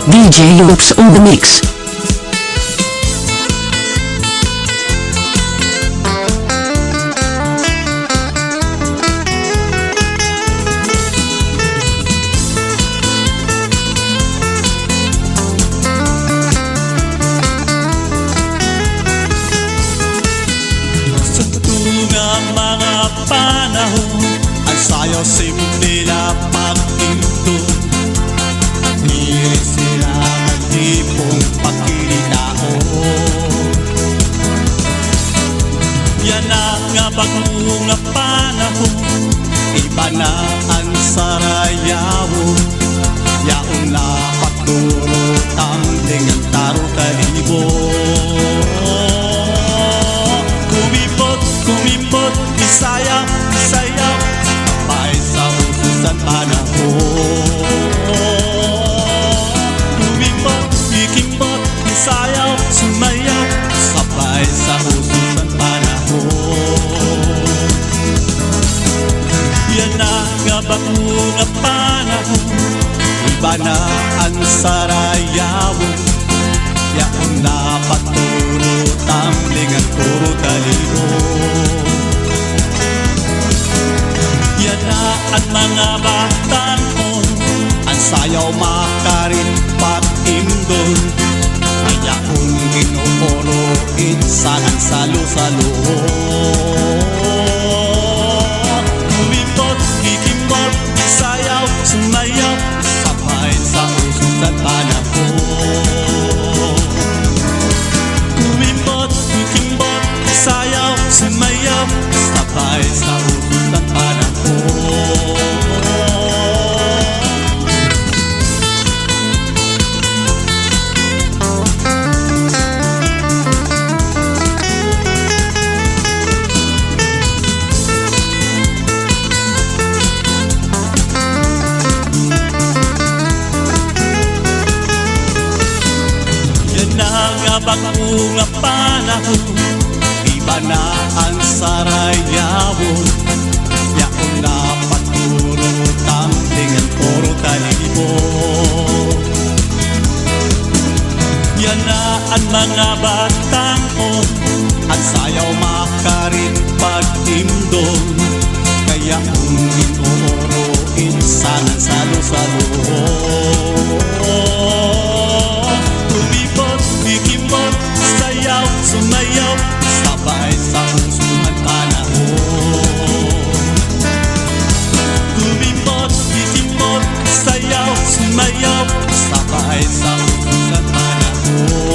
DJ Loops on the mix. Mga panahon, ang sayaw simula pagpinto. Ngirit sila magtipong pagkilitao. Yan ang bagong nga panahon, iba na ang sarayawon. Yaon na paturo tambling ang taro kalibo. Kumipot, isayaw, isayaw, sabay sa ususan panahon. Kumipot, ikimbot, isayaw, sumayaw, sabay sa ususan panahon. Yan na nga bagong nga panahon, iba na ang sarayawon. Yaon na paturo tambling ang puro talibo. Yan na ang mga batanon, ang sayaw makarin pag-indon. Kaya kung inuoro, insanang salo-salo. Kumipot, ikimbot, sayaw, sumayaw, sabay sa ususan panahon. Kumipot, ikimbot, sayaw, sumayaw, sabay sa ususan panahon. Yan na nga bagong nga panahon, iba na ang sarayawon. Yaon na paturo tambling ang puro talibo. Yan na ang mga batanon, ang sayaw makarin pag-imdon. Kaya kung inuoro, insanang salo-salo. Kumipot, ikimbot, sayaw, sumayaw, sabay sa ususan panahon. Kumipot, ikimbot, sayaw, sumayaw, sabay sa ususan panahon.